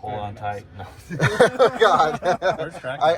pull on tight. No. God.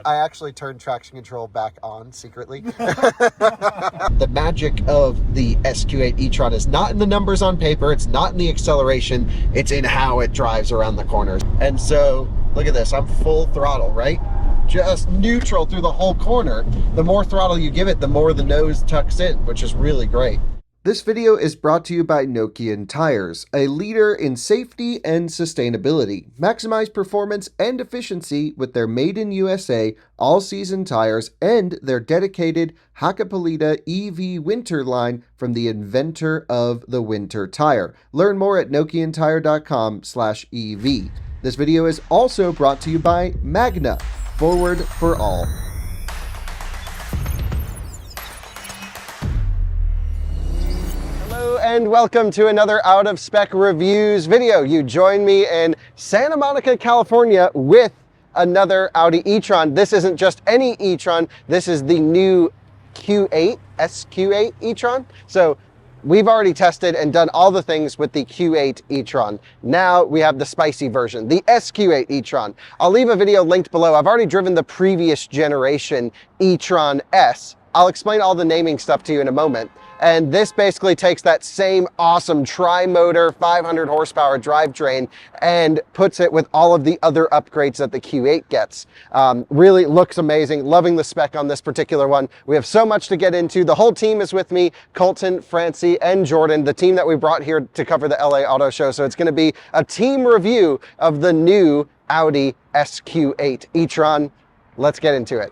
I actually turned traction control back on secretly. The magic of the SQ8 e-tron is not in the numbers on paper. It's not in the acceleration. It's in how it drives around the corners. And so, look at this. I'm full throttle, right? Just neutral through the whole corner. The more throttle you give it, the more the nose tucks in, which is really great. This video is brought to you by Nokian Tires, a leader in safety and sustainability. Maximize performance and efficiency with their made in USA all-season tires and their dedicated Hakkapeliitta EV winter line from the inventor of the winter tire. Learn more at nokiantire.com/EV. This video is also brought to you by Magna, forward for all. And welcome to another Out of Spec Reviews video. You join me in Santa Monica, California with another Audi e-tron. This isn't just any e-tron, this is the new SQ8 e-tron. So we've already tested and done all the things with the Q8 e-tron. Now we have the spicy version, the SQ8 e-tron. I'll leave a video linked below. I've already driven the previous generation e-tron S. I'll explain all the naming stuff to you in a moment. And this basically takes that same awesome tri-motor 500 horsepower drivetrain and puts it with all of the other upgrades that the Q8 gets. Really looks amazing. Loving the spec on this particular one. We have so much to get into. The whole team is with me, Coleton, Francie, and Jordan, the team that we brought here to cover the LA Auto Show. So it's going to be a team review of the new Audi SQ8 e-tron. Let's get into it.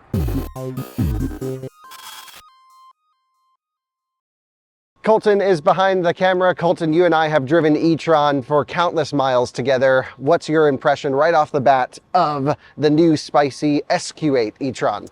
Coleton is behind the camera. Coleton, you and I have driven e-tron for countless miles together. What's your impression right off the bat of the new spicy SQ8 e-tron?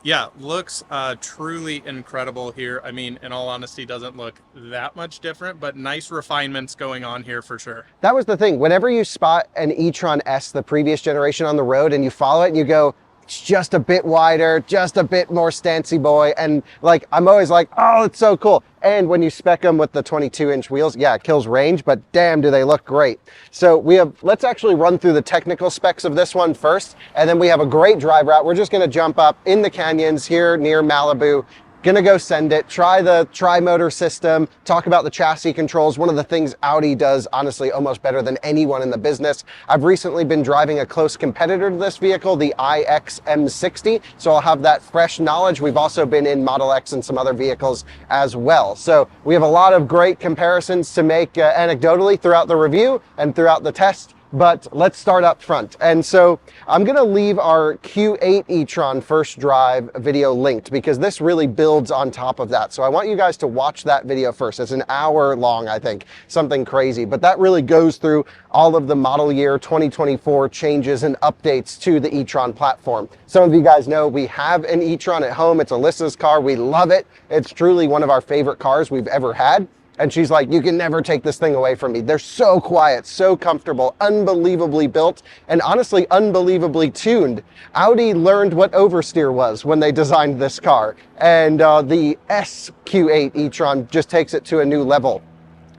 Yeah, looks truly incredible here. I mean, in all honesty, doesn't look that much different, but nice refinements going on here for sure. That was the thing. Whenever you spot an e-tron S, the previous generation, on the road and you follow it and you go, it's just a bit wider, just a bit more stancy boy. And like, I'm always like, oh, it's so cool. And when you spec them with the 22-inch wheels, yeah, it kills range, but damn, do they look great. So let's actually run through the technical specs of this one first. And then we have a great drive route. We're just gonna jump up in the canyons here near Malibu. Gonna go send it, try the tri-motor system, talk about the chassis controls. One of the things Audi does, honestly, almost better than anyone in the business. I've recently been driving a close competitor to this vehicle, the iX M60, so I'll have that fresh knowledge. We've also been in Model X and some other vehicles as well. So we have a lot of great comparisons to make anecdotally throughout the review and throughout the test. But let's start up front. And so I'm gonna leave our Q8 e-tron first drive video linked because this really builds on top of that. So I want you guys to watch that video first. It's an hour long, I think, something crazy. But that really goes through all of the model year 2024 changes and updates to the e-tron platform. Some of you guys know we have an e-tron at home. It's Alyssa's car. We love it. It's truly one of our favorite cars we've ever had. And she's like, you can never take this thing away from me. They're so quiet, so comfortable, unbelievably built, and honestly, unbelievably tuned. Audi learned what oversteer was when they designed this car. And the SQ8 e-tron just takes it to a new level.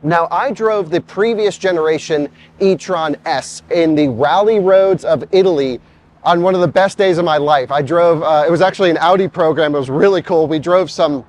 Now, I drove the previous generation e-tron S in the rally roads of Italy on one of the best days of my life. I drove, it was actually an Audi program. It was really cool. We drove some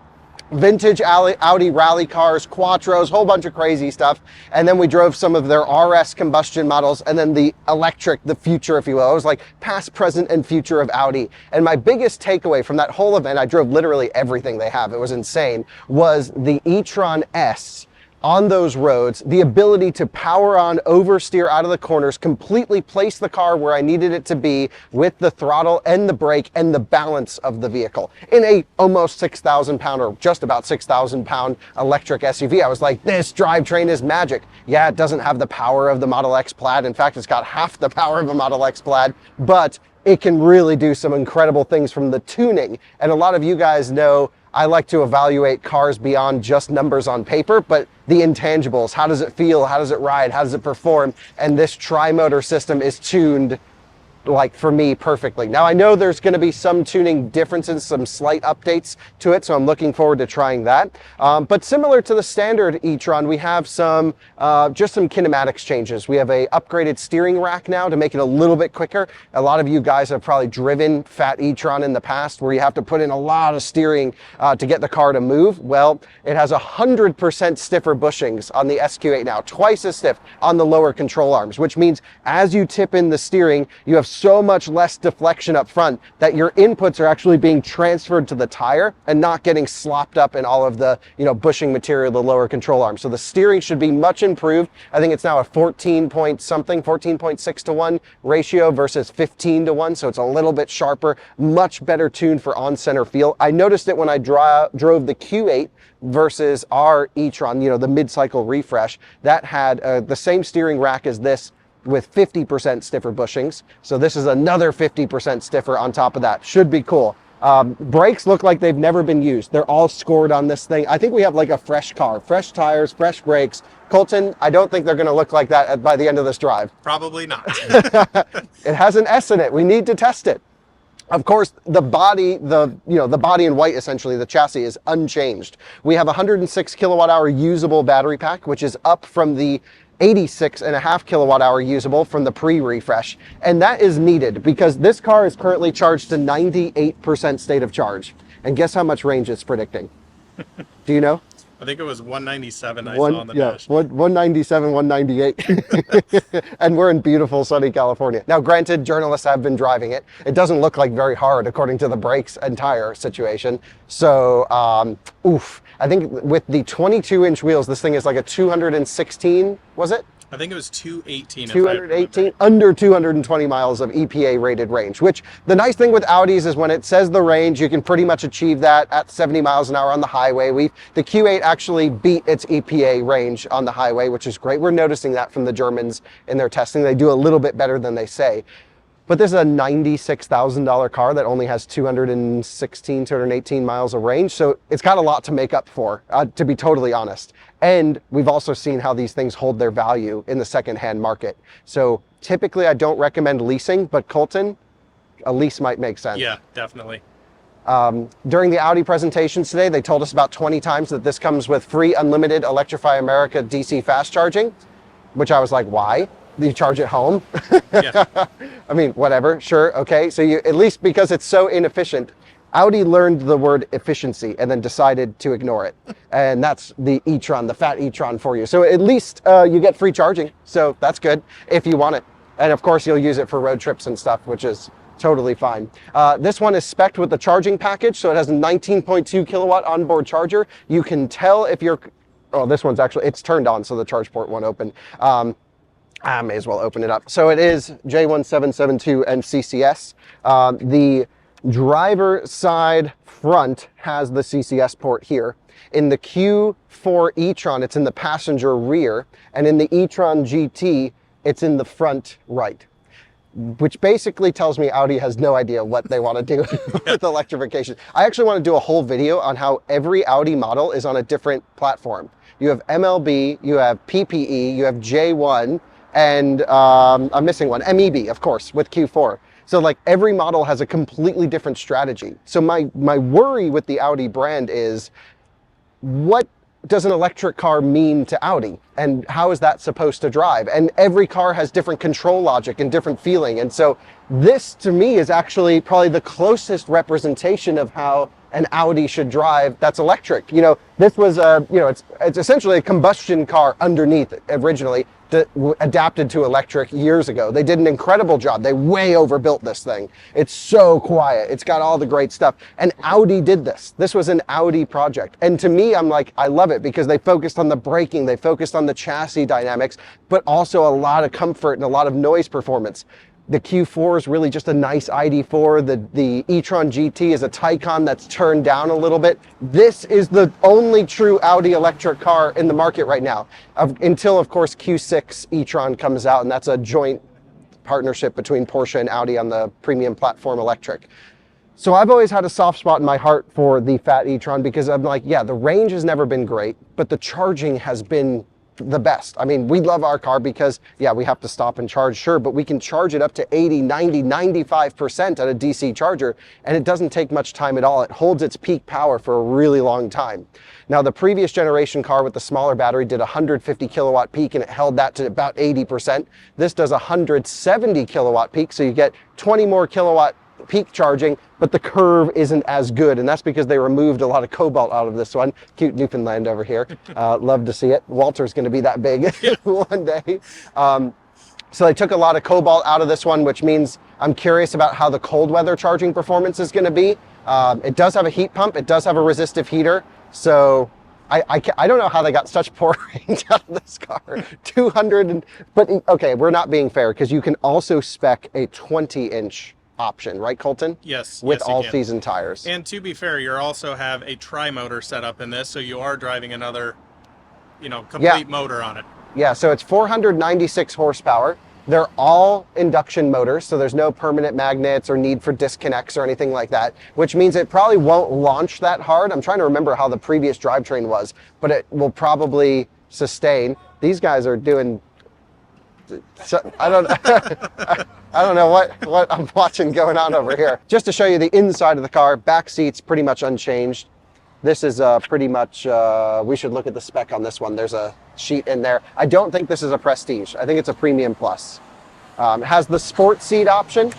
vintage Audi rally cars, Quattros, whole bunch of crazy stuff. And then we drove some of their RS combustion models and then the electric, the future, if you will. It was like past, present, and future of Audi. And my biggest takeaway from that whole event, I drove literally everything they have, it was insane, was the e-tron S on those roads, the ability to power on, oversteer out of the corners, completely place the car where I needed it to be with the throttle and the brake and the balance of the vehicle. In a almost 6,000 pound or just about 6,000 pound electric SUV, I was like, this drivetrain is magic. Yeah, it doesn't have the power of the Model X Plaid. In fact, it's got half the power of a Model X Plaid, but it can really do some incredible things from the tuning. And a lot of you guys know I like to evaluate cars beyond just numbers on paper, but the intangibles. How does it feel? How does it ride? How does it perform? And this tri-motor system is tuned like for me perfectly. Now I know there's going to be some tuning differences, some slight updates to it, so I'm looking forward to trying that. But similar to the standard e-tron, we have some just some kinematics changes. We have a upgraded steering rack now to make it a little bit quicker. A lot of you guys have probably driven fat e-tron in the past where you have to put in a lot of steering to get the car to move. Well, it has 100% stiffer bushings on the SQ8 now, twice as stiff on the lower control arms, which means as you tip in the steering, you have so much less deflection up front that your inputs are actually being transferred to the tire and not getting slopped up in all of the, bushing material, the lower control arm. So the steering should be much improved. I think it's now a 14.6 to 1 ratio versus 15 to 1. So it's a little bit sharper, much better tuned for on-center feel. I noticed it when I drove the Q8 versus our e-tron, the mid-cycle refresh. That had the same steering rack as this, with 50% stiffer bushings. So this is another 50% stiffer on top of that. Should be cool. Brakes look like they've never been used. They're all scored on this thing. I think we have like a fresh car, fresh tires, fresh brakes. Coleton, I don't think they're going to look like that by the end of this drive. Probably not. It has an S in it. We need to test it. Of course, the body, the body in white, essentially, the chassis is unchanged. We have a 106 kilowatt hour usable battery pack, which is up from the 86.5 kilowatt hour usable from the pre-refresh. And that is needed because this car is currently charged to 98% state of charge. And guess how much range it's predicting? Do you know? I think it was 197 I saw on the dash. 197, 198. And we're in beautiful sunny California. Now, granted, journalists have been driving it. It doesn't look like very hard according to the brakes and tire situation. So, I think with the 22-inch wheels, this thing is like a 216, was it? I think it was 218. 218, under 220 miles of EPA rated range, which the nice thing with Audis is when it says the range, you can pretty much achieve that at 70 miles an hour on the highway. The Q8 actually beat its EPA range on the highway, which is great. We're noticing that from the Germans in their testing. They do a little bit better than they say. But this is a $96,000 car that only has 218 miles of range. So it's got a lot to make up for, to be totally honest. And we've also seen how these things hold their value in the secondhand market. So typically I don't recommend leasing, but Coleton, a lease might make sense. Yeah, definitely. During the Audi presentations today, they told us about 20 times that this comes with free unlimited Electrify America DC fast charging, which I was like, why? You charge at home? Yeah. I mean, whatever, sure, okay. So you, at least because it's so inefficient, Audi learned the word efficiency and then decided to ignore it. And that's the e-tron, the fat e-tron for you. So at least you get free charging. So that's good if you want it. And of course you'll use it for road trips and stuff, which is totally fine. This one is spec'd with the charging package. So it has a 19.2 kilowatt onboard charger. You can tell if you're, oh, this one's actually, it's turned on, so the charge port won't open. I may as well open it up. So it is J1772 and CCS. The driver side front has the CCS port here. In the Q4 e-tron, it's in the passenger rear, and in the e-tron GT, it's in the front right, which basically tells me Audi has no idea what they want to do with electrification. I actually want to do a whole video on how every Audi model is on a different platform. You have MLB, you have PPE, you have J1, and I'm missing one, MEB, of course, with Q4. So like every model has a completely different strategy. So my worry with the Audi brand is, what does an electric car mean to Audi? And how is that supposed to drive? And every car has different control logic and different feeling. And so this to me is actually probably the closest representation of how an Audi should drive that's electric. This was it's essentially a combustion car underneath it originally, adapted to electric years ago. They did an incredible job. They way overbuilt this thing. It's so quiet. It's got all the great stuff. And Audi did this. This was an Audi project. And to me, I'm like, I love it because they focused on the braking, they focused on the chassis dynamics, but also a lot of comfort and a lot of noise performance. The Q4 is really just a nice ID4. The e-tron GT is a Taycan that's turned down a little bit. This is the only true Audi electric car in the market right now, until of course Q6 e-tron comes out, and that's a joint partnership between Porsche and Audi on the premium platform electric. So I've always had a soft spot in my heart for the fat e-tron because I'm like, yeah, the range has never been great, but the charging has been the best. I mean, we love our car because, yeah, we have to stop and charge, sure, but we can charge it up to 80, 90, 95% at a DC charger, and it doesn't take much time at all. It holds its peak power for a really long time. Now, the previous generation car with the smaller battery did 150 kilowatt peak, and it held that to about 80%. This does 170 kilowatt peak, so you get 20 more kilowatt peak charging, but the curve isn't as good, and that's because they removed a lot of cobalt out of this one. Cute Newfoundland over here. Love to see it. Walter's going to be that big one day. So they took a lot of cobalt out of this one, which means I'm curious about how the cold weather charging performance is going to be. It does have a heat pump. It does have a resistive heater. So I don't know how they got such poor range out of this car. 200, but okay, we're not being fair because you can also spec a 20-inch option, right, Coleton? Yes. With yes, all-season tires. And to be fair, you also have a tri-motor setup in this, so you are driving another, complete motor on it. Yeah, so it's 496 horsepower. They're all induction motors, so there's no permanent magnets or need for disconnects or anything like that, which means it probably won't launch that hard. I'm trying to remember how the previous drivetrain was, but it will probably sustain. These guys are doing, so, I don't know what I'm watching going on over here. Just to show you the inside of the car, back seats pretty much unchanged. This is pretty much, we should look at the spec on this one. There's a sheet in there. I don't think this is a Prestige. I think it's a Premium Plus. It has the sport seat option,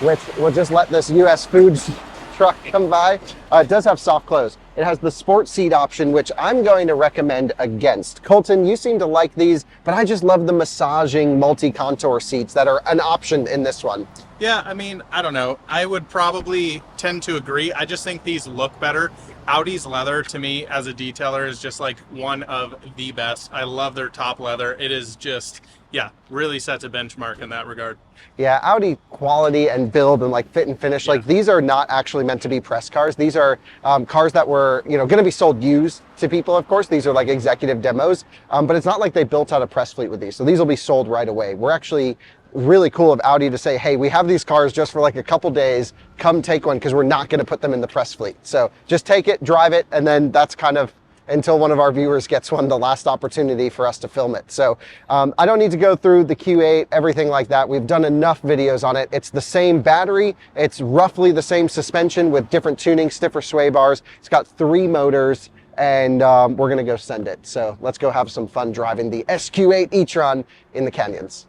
which we'll just let this US Foods truck come by. It does have soft close. It has the sport seat option, which I'm going to recommend against. Coleton, you seem to like these, but I just love the massaging multi-contour seats that are an option in this one. Yeah, I mean, I don't know. I would probably tend to agree. I just think these look better. Audi's leather, to me, as a detailer, is just like one of the best. I love their top leather. It is just, yeah, really sets a benchmark in that regard. Yeah, Audi quality and build and like fit and finish, like these are not actually meant to be press cars. These are cars that were, going to be sold used to people, of course. These are like executive demos, but it's not like they built out a press fleet with these. So these will be sold right away. We're actually really cool of Audi to say, hey, we have these cars just for like a couple days, come take one, because we're not going to put them in the press fleet. So just take it, drive it, and then that's kind of, until one of our viewers gets one, the last opportunity for us to film it. So I don't need to go through the Q8, everything like that. We've done enough videos on it. It's the same battery. It's roughly the same suspension with different tuning, stiffer sway bars. It's got 3 motors, and we're going to go send it. So let's go have some fun driving the SQ8 e-tron in the canyons.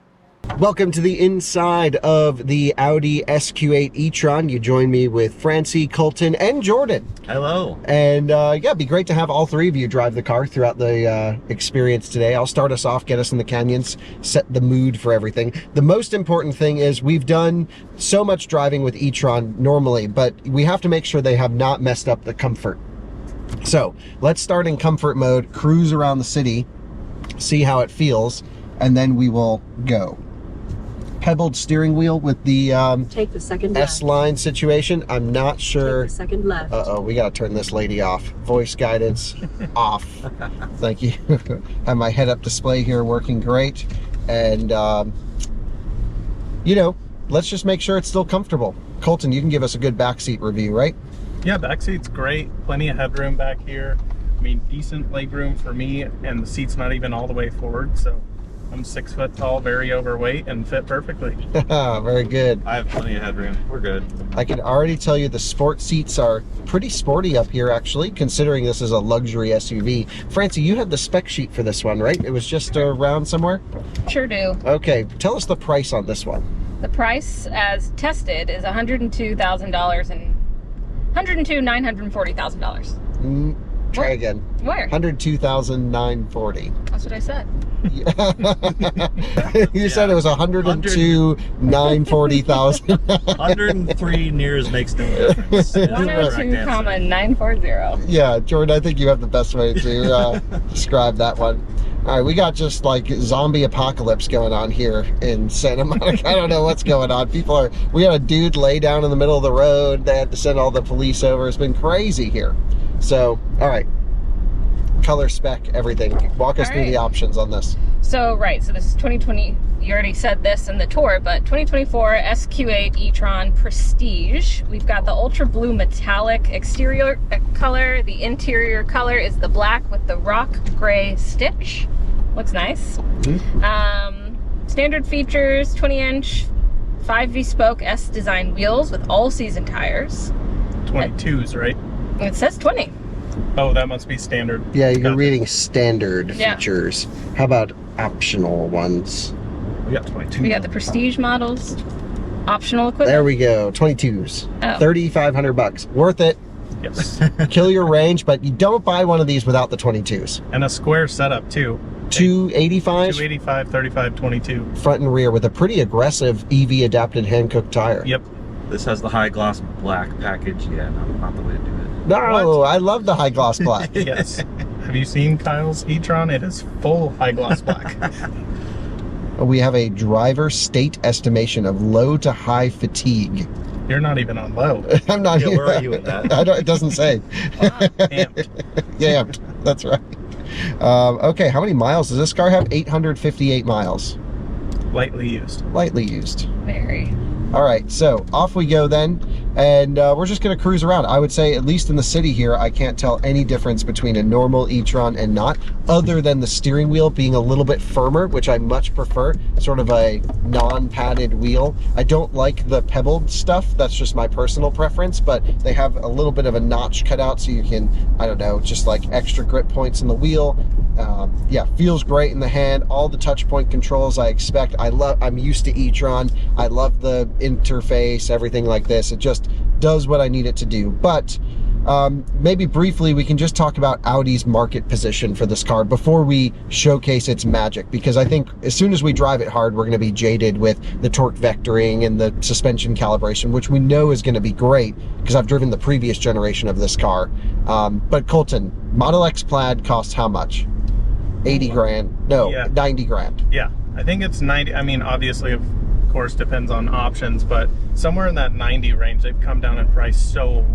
Welcome to the inside of the Audi SQ8 e-tron. You join me with Francie, Coleton, and Jordan. Hello. And yeah, it'd be great to have all 3 of you drive the car throughout the experience today. I'll start us off, get us in the canyons, set the mood for everything. The most important thing is we've done so much driving with e-tron normally, but we have to make sure they have not messed up the comfort. So let's start in comfort mode, cruise around the city, see how it feels, and then we will go. Pebbled steering wheel with the take the second S-line situation. I'm not sure. Take the second left. Uh-oh, we gotta turn this lady off. Voice guidance off. Thank you. Have my head-up display here working great. And, let's just make sure it's still comfortable. Coleton, you can give us a good backseat review, right? Yeah, backseat's great. Plenty of headroom back here. I mean, decent legroom for me, and the seat's not even all the way forward, so I'm 6 foot tall, very overweight, and fit perfectly. Very good. I have plenty of headroom. We're good. I can already tell you the sport seats are pretty sporty up here, actually, considering this is a luxury SUV. Francie, you had the spec sheet for this one, right? It was just around somewhere? Sure do. Okay, tell us the price on this one. The price as tested is $102,000 and $102,940,000. Try again. Where? $102,940. That's what I said. You said it was $102,940,000. 103 nears makes no difference. 102,940. Yeah, Jordan, I think you have the best way to describe that one. All right, we got just like zombie apocalypse going on here in Santa Monica. I don't know what's going on. We had a dude lay down in the middle of the road. They had to send all the police over. It's been crazy here. So, all right, color spec, everything. Walk us All through the right. options on this. So this is 2020. You already said this in the tour, but 2024 SQ8 e-tron Prestige. We've got the ultra blue metallic exterior color. The interior color is the black with the rock gray stitch. Looks nice. Standard features: 20-inch 5V-spoke S design wheels with all-season tires. 22s, right? It says 20. Oh, that must be standard. Yeah, you're Gotcha. reading standard Yeah. features. How about optional ones? We got 22. We got the Prestige models. Optional equipment. There we go, 22s. Oh. 3,500 bucks. Worth it. Yes. Kill your range, but you don't buy one of these without the 22s. And a square setup, too. 285 285, 35, 22. front and rear with a pretty aggressive EV adapted hand-cooked tire. Yep. This has the high gloss black package. Yeah, not the way to do it. No, I love the high gloss black. Yes. Have you seen Kyle's e-tron? It is full high gloss black. We have a driver state estimation of low to high fatigue. You're not even on low. I'm not Yeah, where are you in that? It doesn't say. Amped. Yeah, that's right. Okay, how many miles does this car have? 858 miles. Lightly used. Lightly used. Very. All right, so off we go then, and we're just going to cruise around. I would say, at least in the city here, I can't tell any difference between a normal e-tron and not, other than the steering wheel being a little bit firmer, which I much prefer, sort of a non-padded wheel. I don't like the pebbled stuff. That's just my personal preference, but they have a little bit of a notch cut out so you can, I don't know, just like extra grip points in the wheel. Yeah, feels great in the hand. All the touch point controls I expect. I'm used to e-tron. I love the interface, everything like this. It just does what I need it to do. But maybe briefly we can just talk about Audi's market position for this car before we showcase its magic, because I think as soon as we drive it hard, we're going to be jaded with the torque vectoring and the suspension calibration, which we know is going to be great because I've driven the previous generation of this car. But Coleton, Model X Plaid costs how much? 80 grand? No, Yeah. 90 grand. Yeah. I think it's 90. I mean, obviously, of course, depends on options, but somewhere in that 90 range, they've come down in price so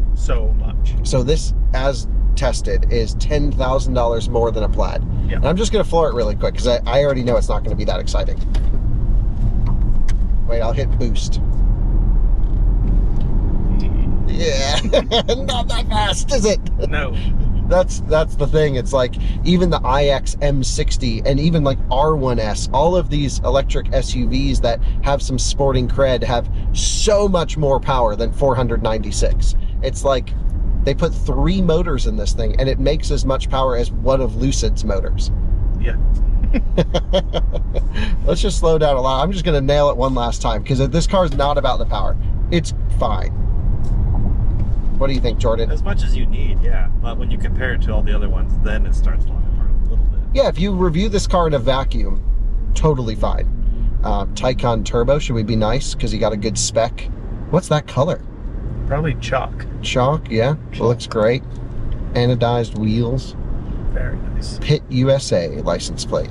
much. So this, as tested, is $10,000 more than a Plaid. Yeah. And I'm just going to floor it really quick because I already know it's not going to be that exciting. Wait, I'll hit boost. Yeah, not that fast, is it? No. That's the thing. It's like even the iX M60 and even like R1S, all of these electric SUVs that have some sporting cred have so much more power than 496. It's like they put 3 motors in this thing and it makes as much power as one of Lucid's motors. Yeah. Let's just slow down a lot. I'm just going to nail it one last time because this car is not about the power. It's fine. What do you think, Jordan? As much as you need, yeah. But when you compare it to all the other ones, then it starts falling apart a little bit. Yeah, if you review this car in a vacuum, totally fine. Taycan Turbo, should we be nice? Because you got a good spec. What's that color? Probably chalk. Chalk, yeah. It looks great. Anodized wheels. Very nice. Pitt USA license plate.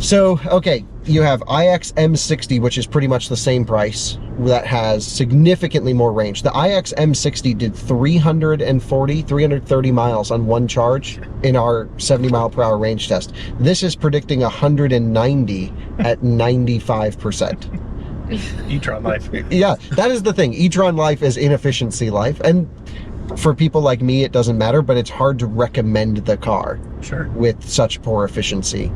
So, okay, you have iX M60, which is pretty much the same price, that has significantly more range. The iX M60 did 330 miles on one charge in our 70 mile per hour range test. This is predicting 190 at 95%. E-tron life. Yeah, that is the thing. e-tron life is inefficiency life. And for people like me, it doesn't matter, but it's hard to recommend the car Sure. with such poor efficiency.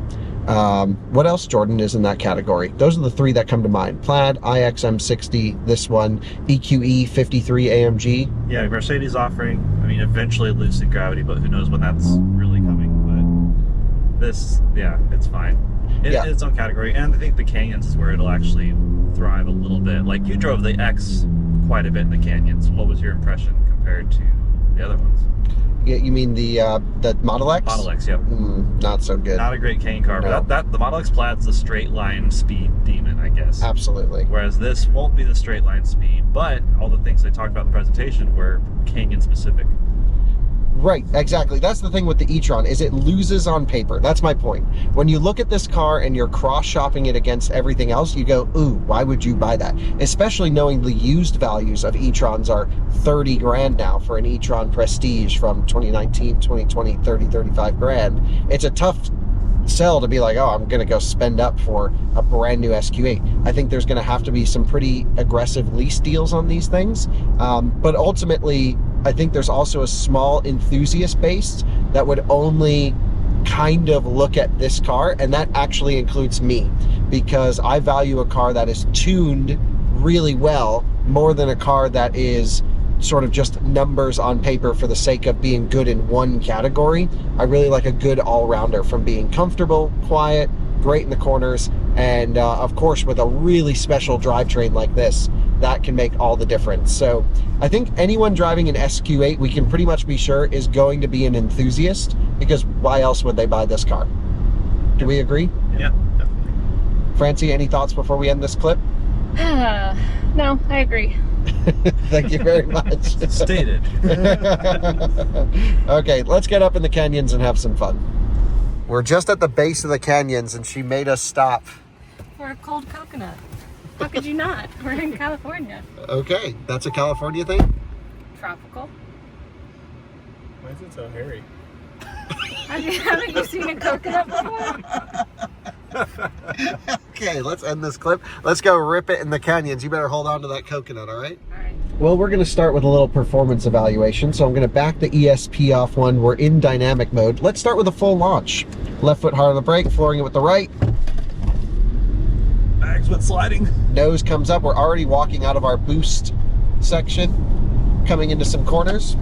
What else, Jordan, is in that category? Those are the 3 that come to mind. Plaid, iX M60, this one, EQE53 AMG. Yeah, Mercedes offering, I mean, eventually Lucid Gravity, but who knows when that's really coming. But this, yeah, it's fine. Yeah. It's its own category, and I think the Canyons is where it'll actually thrive a little bit. Like, you drove the X quite a bit in the Canyons. What was your impression compared to the other ones? Yeah, you mean the Model X? Model X, yep. Not so good. Not a great Canyon car, No. but the Model X Plaid's the straight line speed demon, I guess. Absolutely. Whereas this won't be the straight line speed, but all the things they talked about in the presentation were Canyon specific. Right, exactly. That's the thing with the e-tron, is it loses on paper. That's my point. When you look at this car and you're cross-shopping it against everything else, you go, ooh, why would you buy that? Especially knowing the used values of e-trons are 30 grand now for an e-tron Prestige from 2019, 2020, 30, 35 grand. It's a tough sell to be like, oh, I'm gonna go spend up for a brand new SQ8. I think there's gonna have to be some pretty aggressive lease deals on these things. But ultimately, I think there's also a small enthusiast base that would only kind of look at this car, and that actually includes me, because I value a car that is tuned really well more than a car that is sort of just numbers on paper for the sake of being good in one category. I really like a good all-rounder, from being comfortable, quiet, great in the corners, and of course with a really special drivetrain like this, that can make all the difference. So I think anyone driving an SQ8, we can pretty much be sure, is going to be an enthusiast, because why else would they buy this car? Do we agree? Yeah, definitely. Francie, any thoughts before we end this clip? No, I agree. Thank you very much. Stated. Okay, let's get up in the canyons and have some fun. We're just at the base of the canyons and she made us stop. For a cold coconut. How could you not? We're in California. Okay, that's a California thing? Tropical. Why is it so hairy? Haven't you seen a coconut before? Okay, let's end this clip. Let's go rip it in the canyons. You better hold on to that coconut, all right? All right. Well, we're going to start with a little performance evaluation. So I'm going to back the ESP off one. We're in dynamic mode. Let's start with a full launch. Left foot hard on the brake, flooring it with the right. Bags went sliding. Nose comes up. We're already walking out of our boost section, coming into some corners,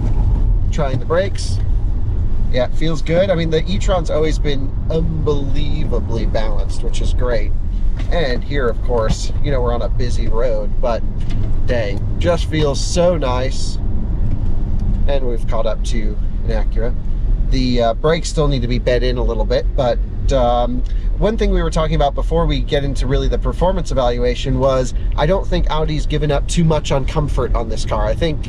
trying the brakes. Yeah, it feels good. I mean, the e-tron's always been unbelievably balanced, which is great. And here, of course, you know, we're on a busy road, but dang, just feels so nice. And we've caught up to an Acura. The brakes still need to be bed in a little bit, but one thing we were talking about before we get into really the performance evaluation was, I don't think Audi's given up too much on comfort on this car. I think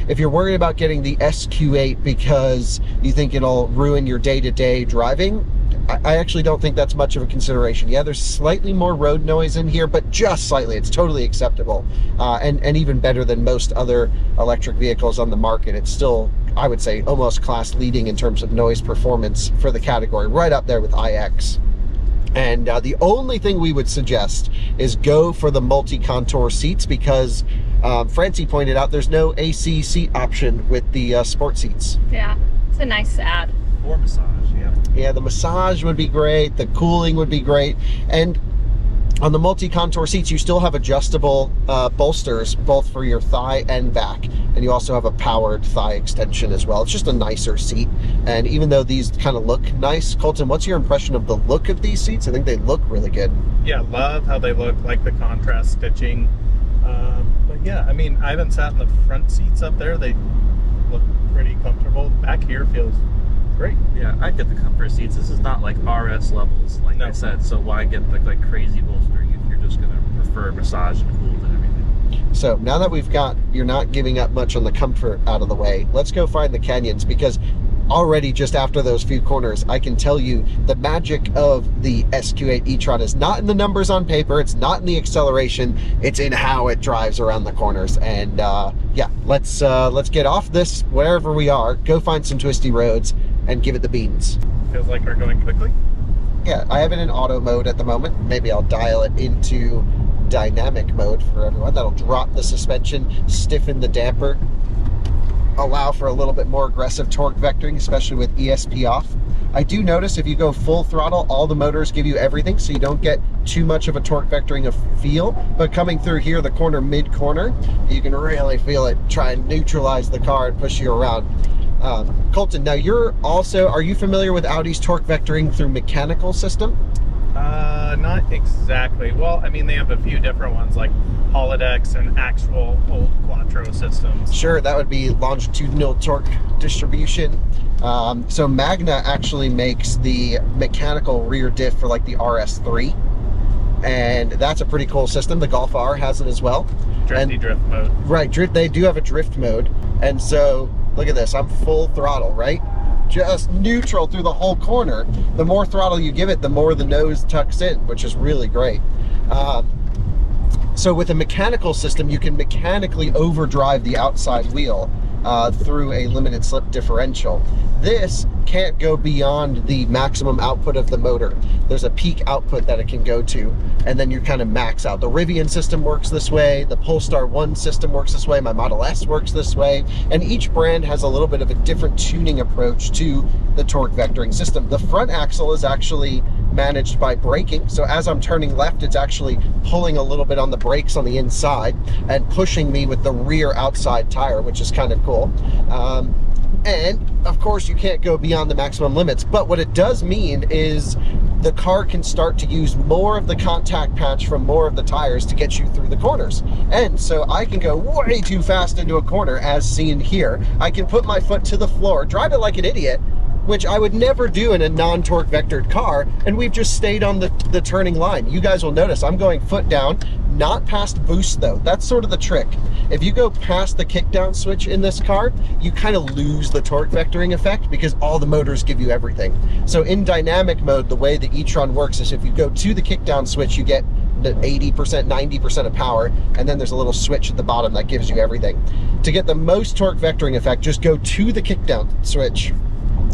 if you're worried about getting the SQ8 because you think it'll ruin your day-to-day driving, I actually don't think that's much of a consideration. Yeah, there's slightly more road noise in here, but just slightly. It's totally acceptable, and even better than most other electric vehicles on the market. It's still, I would say, almost class leading in terms of noise performance for the category, right up there with iX. And the only thing we would suggest is go for the multi-contour seats, because Francie pointed out there's no AC seat option with the sport seats. Yeah, it's a nice add. Or massage, yeah. Yeah, the massage would be great, the cooling would be great, and on the multi-contour seats you still have adjustable bolsters both for your thigh and back, and you also have a powered thigh extension as well. It's just a nicer seat, and even though these kind of look nice, Colton, what's your impression of the look of these seats? I think they look really good. Yeah, love how they look, like the contrast stitching. But yeah, I mean, I haven't sat in the front seats up there. They look pretty comfortable. Back here feels great. Yeah, I get the comfort seats. This is not like RS levels, like I said, so why get the like crazy bolstering if you're just gonna prefer massage and cooled and everything. So now that we've got, you're not giving up much on the comfort out of the way, let's go find the canyons, because already just after those few corners, I can tell you the magic of the SQ8 e-tron is not in the numbers on paper, it's not in the acceleration, it's in how it drives around the corners. And yeah, let's get off this wherever we are, go find some twisty roads, and give it the beans. Feels like we're going quickly. Yeah, I have it in auto mode at the moment. Maybe I'll dial it into dynamic mode for everyone. That'll drop the suspension, stiffen the damper, allow for a little bit more aggressive torque vectoring, especially with ESP off. I do notice if you go full throttle, all the motors give you everything, so you don't get too much of a torque vectoring of feel. But coming through here, the corner, mid-corner, you can really feel it try and neutralize the car and push you around. Colton, now are you familiar with Audi's torque vectoring through mechanical system? Not exactly. Well, I mean, they have a few different ones, like holodeck and actual old Quattro systems. Sure, that would be longitudinal torque distribution. So Magna actually makes the mechanical rear diff for like the RS3, and that's a pretty cool system. The Golf R has it as well. Drift mode. Right, they do have a drift mode, and so Look at this, I'm full throttle, right? Just neutral through the whole corner. The more throttle you give it, the more the nose tucks in, which is really great. So with a mechanical system, you can mechanically overdrive the outside wheel through a limited slip differential. This can't go beyond the maximum output of the motor. There's a peak output that it can go to, and then you kind of max out. The Rivian system works this way, the Polestar 1 system works this way, my Model S works this way, and each brand has a little bit of a different tuning approach to the torque vectoring system. The front axle is actually managed by braking, so as I'm turning left, it's actually pulling a little bit on the brakes on the inside and pushing me with the rear outside tire, which is kind of cool. And of course you can't go beyond the maximum limits, but what it does mean is the car can start to use more of the contact patch from more of the tires to get you through the corners. And so I can go way too fast into a corner, as seen here. I can put my foot to the floor, drive it like an idiot, which I would never do in a non-torque vectored car, and we've just stayed on the turning line. You guys will notice I'm going foot down, not past boost though. That's sort of the trick. If you go past the kick down switch in this car, you kind of lose the torque vectoring effect because all the motors give you everything. So in dynamic mode, the way the e-tron works is if you go to the kick down switch, you get the 80%, 90% of power, and then there's a little switch at the bottom that gives you everything. To get the most torque vectoring effect, just go to the kick down switch,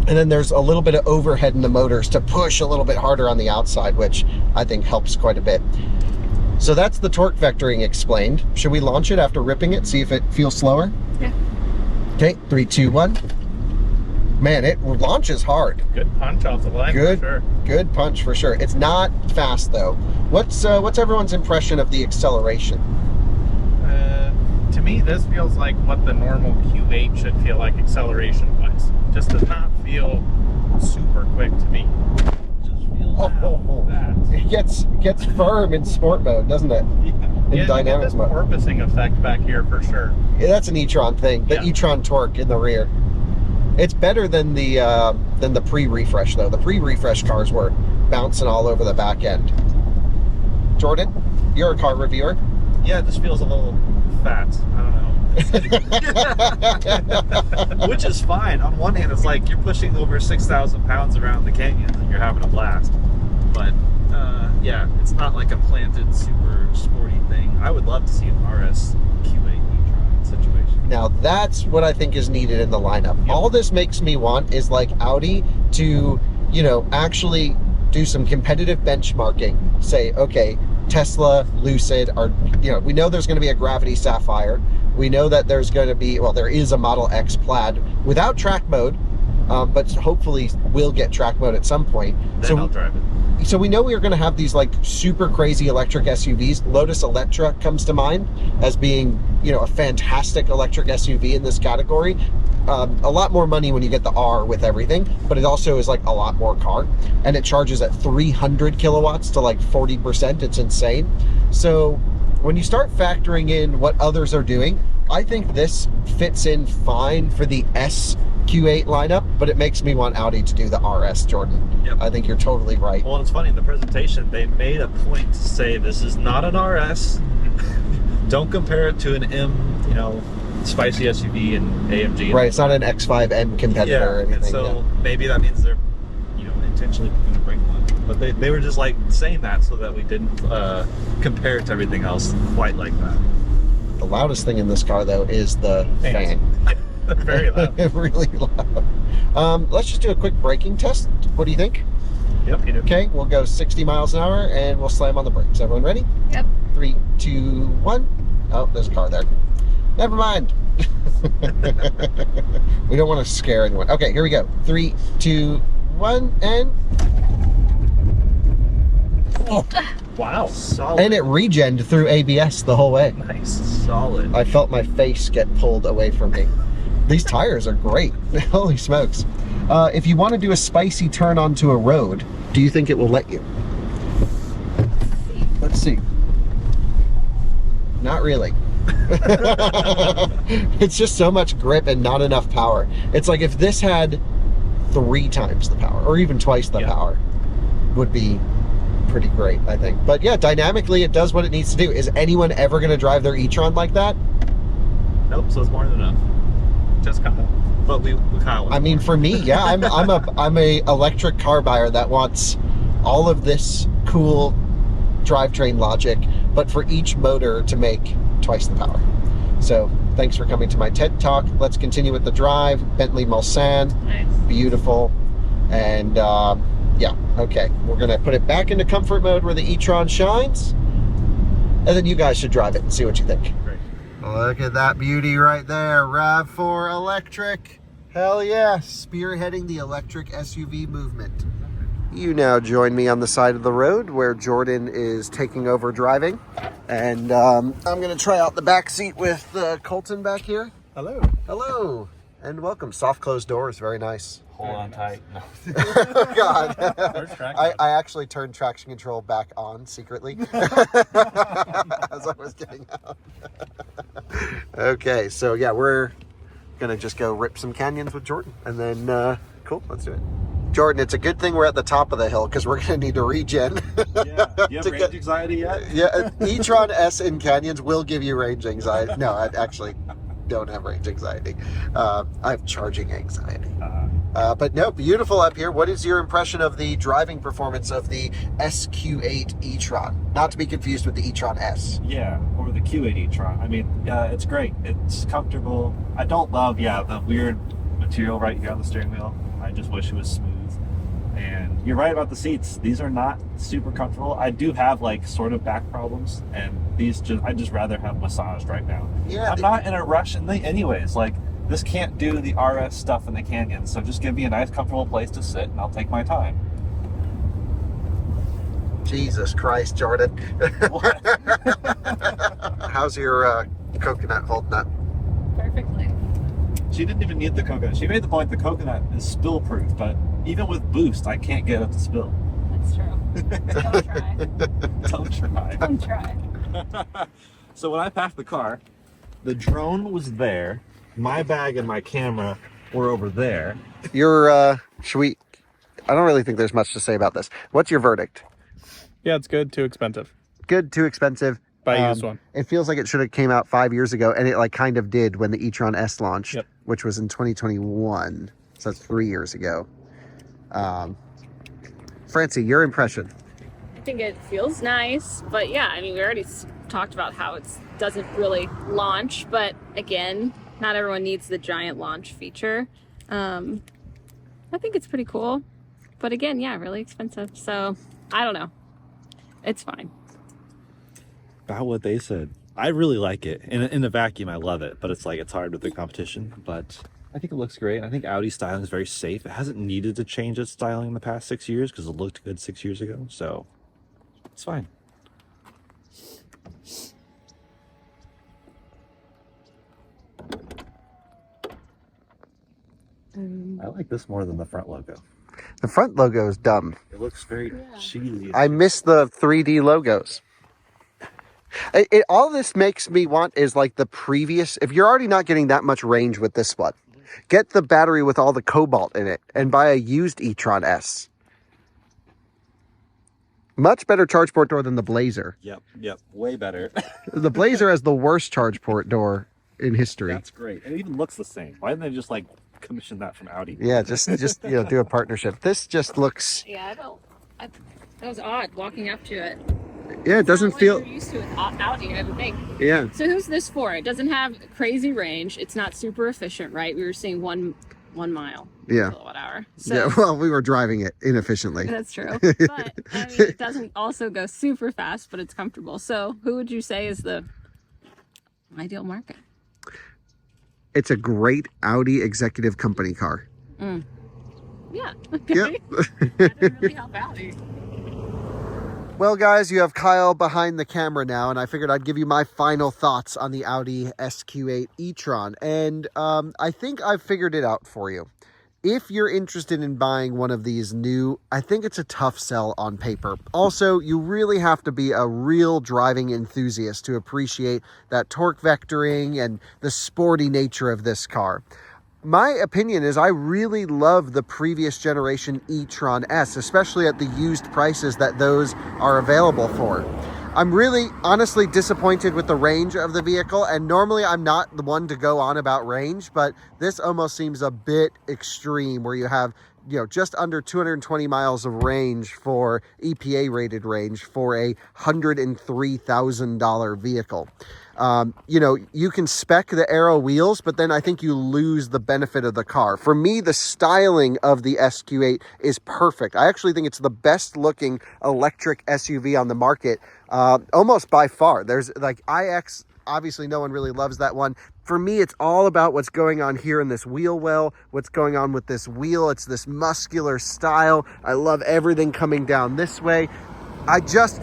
and then there's a little bit of overhead in the motors to push a little bit harder on the outside, which I think helps quite a bit. So that's the torque vectoring explained. Should we launch it after ripping it, see if it feels slower? Yeah. Okay, 3, 2, 1. Man, it launches hard. Good punch off the line, Good, for sure. Good punch for sure. It's not fast though. What's everyone's impression of the acceleration? To me, this feels like what the normal Q8 should feel like acceleration-wise. Just does not feel super quick to me. Just feels fast. It gets firm in sport mode, doesn't it? In dynamics mode. Porpoising effect back here for sure. Yeah, that's an e-tron thing. The e-tron torque in the rear. It's better than the pre-refresh though. The pre-refresh cars were bouncing all over the back end. Jordan, you're a car reviewer. Yeah, it just feels a little fat. I don't know. Which is fine. On one hand, it's like you're pushing over 6,000 pounds around the canyons and you're having a blast. But yeah, it's not like a planted, super sporty thing. I would love to see an RS Q8 e-tron situation. Now that's what I think is needed in the lineup. Yep. All this makes me want is like Audi to, actually do some competitive benchmarking. Say, okay, Tesla, Lucid are, we know there's going to be a Gravity Sapphire. We know that there's going to be, well, there is a Model X Plaid without track mode, but hopefully we'll get track mode at some point. Then I'll drive it. So we know we are going to have these like super crazy electric SUVs. Lotus Electra comes to mind as being, a fantastic electric SUV in this category. A lot more money when you get the R with everything, but it also is like a lot more car, and it charges at 300 kilowatts to like 40%. It's insane. So when you start factoring in what others are doing, I think this fits in fine for the SQ8 lineup, but it makes me want Audi to do the RS, Jordan. Yep. I think you're totally right. Well, it's funny, in the presentation, they made a point to say this is not an RS. Don't compare it to an M, spicy SUV and AMG. Right, it's not an X5M competitor or anything. And so maybe that means they're, intentionally going to bring one. But they were just like saying that so that we didn't compare it to everything else quite like that. The loudest thing in this car, though, is the fan. Very loud. Really loud. Let's just do a quick braking test. What do you think? Yep, you do. Okay, we'll go 60 miles an hour and we'll slam on the brakes. Everyone ready? Yep. 3, 2, 1. Oh, there's a car there. Never mind. We don't want to scare anyone. Okay, here we go. 3, 2, 1, and... Oh. Wow, solid. And it regened through ABS the whole way. Nice, solid. I felt my face get pulled away from me. These tires are great. Holy smokes. If you want to do a spicy turn onto a road, do you think it will let you? Let's see. Not really. It's just so much grip and not enough power. It's like if this had 3 times the power, or even twice the power, would be pretty great, I think. But yeah, dynamically it does what it needs to do. Is anyone ever going to drive their e-tron like that? Nope, so it's more than enough. Just come on. but we kind of. I mean, for me, yeah, I'm a electric car buyer that wants all of this cool drivetrain logic, but for each motor to make twice the power. So thanks for coming to my TED Talk. Let's continue with the drive. Bentley Mulsanne, Nice. beautiful. And yeah, okay. We're gonna put it back into comfort mode where the e-tron shines. And then you guys should drive it and see what you think. Great. Look at that beauty right there. RAV4 electric. Hell yeah. Spearheading the electric SUV movement. You now join me on the side of the road where Jordan is taking over driving. And I'm going to try out the back seat with Coleton back here. Hello. Hello. And welcome. Soft closed doors. Very nice. Hold on tight. No. Oh, God. Where's traction? I actually turned traction control back on secretly as I was getting out. Okay, so yeah, we're gonna just go rip some canyons with Jordan, and then cool, let's do it. Jordan, it's a good thing we're at the top of the hill because we're gonna need to regen. Yeah. You have range anxiety yet? Yeah, e-tron S in canyons will give you range anxiety. No, I actually don't have range anxiety. I have charging anxiety. But no, beautiful up here. What is your impression of the driving performance of the SQ8 e-tron? Not to be confused with the e-tron S. Yeah, or the Q8 e-tron. I mean, it's great. It's comfortable. I don't love, the weird material right here on the steering wheel. I just wish it was smooth. And you're right about the seats. These are not super comfortable. I do have like sort of back problems, and I just rather have massaged right now. Yeah, I'm not in a rush anyways. Like, this can't do the RS stuff in the canyon, so just give me a nice, comfortable place to sit, and I'll take my time. Jesus Christ, Jordan. How's your coconut holding up? Perfectly. She didn't even need the coconut. She made the point the coconut is spill-proof, but even with boost, I can't get it to spill. That's true. Don't try. Don't try. Don't try. So when I packed the car, the drone was there. My bag and my camera were over there. I don't really think there's much to say about this. What's your verdict? Yeah, it's good. Too expensive. Good, too expensive. Buy used one. It feels like it should have came out 5 years ago, and it like kind of did when the e-tron S launched, Yep. which was in 2021. So that's 3 years ago. Francie, your impression? I think it feels nice, but yeah, I mean, we already talked about how it doesn't really launch, but again, not everyone needs the giant launch feature. I think it's pretty cool, but again, yeah, really expensive. So I don't know. It's fine. About what they said. I really like it. In the vacuum, I love it, but it's hard with the competition. But I think it looks great. I think Audi's styling is very safe. It hasn't needed to change its styling in the past 6 years because it looked good 6 years ago. So it's fine. I like this more than the front logo. The front logo is dumb. It looks very cheesy. I miss the 3D logos. All this makes me want is like the previous, if you're already not getting that much range with this one, get the battery with all the cobalt in it and buy a used e-tron S. Much better charge port door than the Blazer. Yep, way better. The Blazer has the worst charge port door in history. That's great. It even looks the same. Why didn't they just commission that from Audi? Yeah, just do a partnership. This just looks, Yeah, that was odd walking up to it. yeah, it doesn't Not what feel, you're used to with Audi, I would think. yeah. So who's this for? It doesn't have crazy range. It's not super efficient, right? We were seeing one mile Yeah. kilowatt hour. So Yeah, well, we were driving it inefficiently. that's true. But I mean, it doesn't also go super fast, but it's comfortable. So who would you say is the ideal market? It's a great Audi executive company car. Yeah. Yep. That didn't really help Audi. Well, guys, you have Kyle behind the camera now, and I figured I'd give you my final thoughts on the Audi SQ8 e-tron. And I think I've figured it out for you. If you're interested in buying one of these new, I think it's a tough sell on paper. Also, you really have to be a real driving enthusiast to appreciate that torque vectoring and the sporty nature of this car. My opinion is I really love the previous generation e-tron S, especially at the used prices that those are available for. I'm really honestly disappointed with the range of the vehicle, and normally I'm not the one to go on about range, but this almost seems a bit extreme where you have, you know, just under 220 miles of range for EPA rated range for a $103,000 vehicle. You know, you can spec the aero wheels, but then I think you lose the benefit of the car. For me, the styling of the SQ8 is perfect. I actually think it's the best looking electric SUV on the market, almost by far. There's like iX, obviously no one really loves that one. For me, it's all about what's going on here in this wheel well, what's going on with this wheel. It's this muscular style. I love everything coming down this way. I just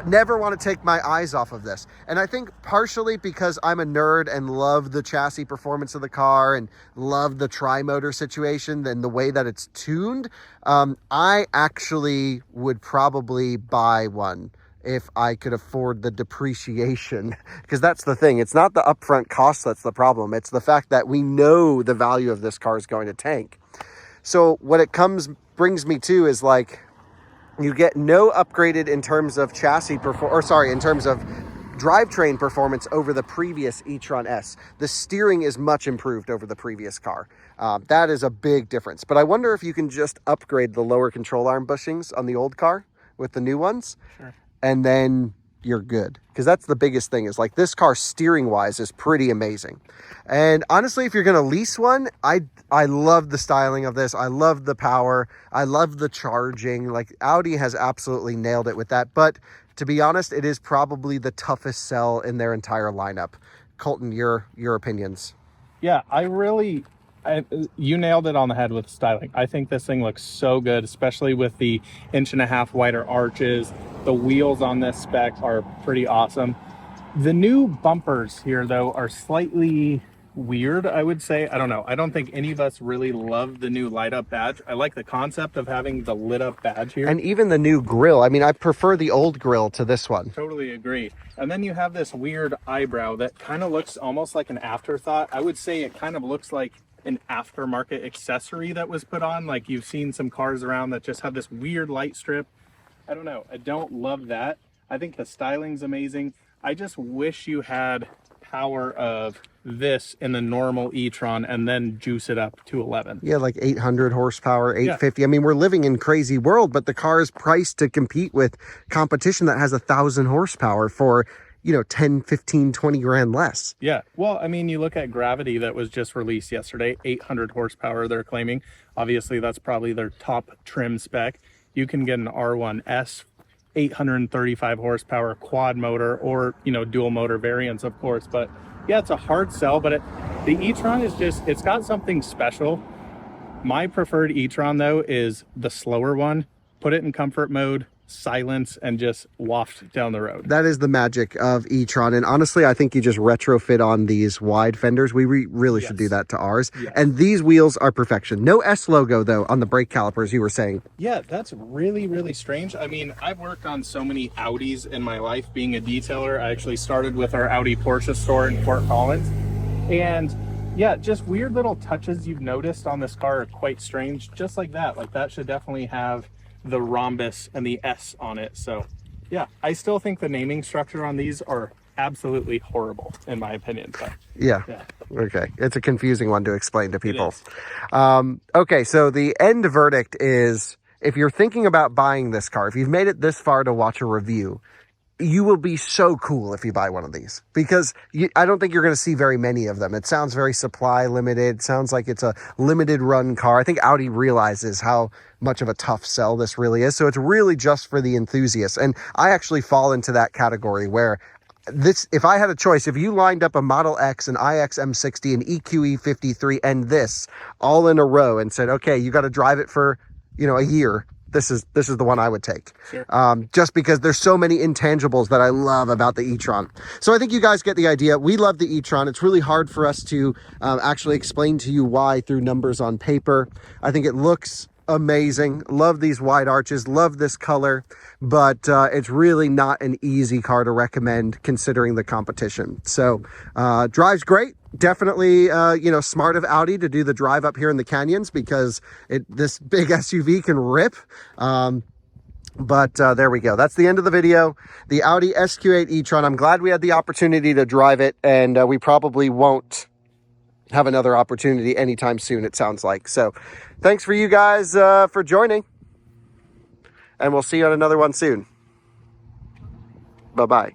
never want to take my eyes off of this. And I think partially because I'm a nerd and love the chassis performance of the car and love the tri-motor situation and the way that it's tuned, I actually would probably buy one if I could afford the depreciation, because that's the thing. It's not the upfront cost that's the problem. It's the fact that we know the value of this car is going to tank. So what it brings me to is like, you get no upgraded in terms of in terms of drivetrain performance over the previous e-tron S. The steering is much improved over the previous car. That is a big difference. But I wonder if you can just upgrade the lower control arm bushings on the old car with the new ones. Sure. And then you're good. Because that's the biggest thing, is like this car steering wise is pretty amazing. And honestly, if you're going to lease one, I love the styling of this. I love the power. I love the charging. Like Audi has absolutely nailed it with that. But to be honest, it is probably the toughest sell in their entire lineup. Coleton, your opinions. Yeah, you nailed it on the head with styling. I think this thing looks so good, especially with the 1.5 inch wider arches. The wheels on this spec are pretty awesome. The new bumpers here, though, are slightly weird, I would say. I don't know. I don't think any of us really love the new light up badge. I like the concept of having the lit up badge here. And even the new grille. I mean, I prefer the old grille to this one. Totally agree. And then you have this weird eyebrow that kind of looks almost like an afterthought. I would say it kind of looks like an aftermarket accessory that was put on. Like you've seen some cars around that just have this weird light strip. I don't know. I don't love that. I think the styling's amazing. I just wish you had power of this in the normal e-tron and then juice it up to 11. Yeah, like 800 horsepower, 850. Yeah. I mean, we're living in crazy world, but the car is priced to compete with competition that has 1,000 horsepower for, you know, 10, 15, 20 grand less. Yeah. Well, I mean, you look at Gravity that was just released yesterday, 800 horsepower they're claiming. Obviously, that's probably their top trim spec. You can get an R1S, 835 horsepower quad motor, or, you know, dual motor variants, of course. But yeah, it's a hard sell, but the e-tron is just, it's got something special. My preferred e-tron, though, is the slower one. Put it in comfort mode, silence, and just waft down the road. That is the magic of e-tron. And honestly, I think you just retrofit on these wide fenders. We really should do that to ours. Yes. And these wheels are perfection. No S logo, though, on the brake calipers, you were saying. Yeah, that's really, really strange. I mean, I've worked on so many Audis in my life being a detailer. I actually started with our Audi Porsche store in Fort Collins. And yeah, just weird little touches you've noticed on this car are quite strange. Just like that. Like that should definitely have the rhombus and the S on it. So yeah, I still think the naming structure on these are absolutely horrible in my opinion. But yeah. Okay, it's a confusing one to explain to people. Okay, so the end verdict is, if you're thinking about buying this car, if you've made it this far to watch a review, you will be so cool if you buy one of these, because I don't think you're going to see very many of them. It sounds very supply limited. Sounds like it's a limited run car. I think Audi realizes how much of a tough sell this really is. So it's really just for the enthusiasts. And I actually fall into that category where this, if I had a choice, if you lined up a Model X, an iX M60, an EQE53, and this all in a row and said, okay, you got to drive it for, you know, a year, this is the one I would take. Sure. Just because there's so many intangibles that I love about the e-tron. So I think you guys get the idea. We love the e-tron. It's really hard for us to actually explain to you why through numbers on paper. I think it looks amazing. Love these wide arches, love this color, but it's really not an easy car to recommend considering the competition. So drives great. Definitely, you know, smart of Audi to do the drive up here in the canyons, because this big SUV can rip. But there we go. That's the end of the video. The Audi SQ8 e-tron. I'm glad we had the opportunity to drive it, and we probably won't have another opportunity anytime soon, it sounds like. So thanks for you guys for joining, and we'll see you on another one soon. Bye-bye.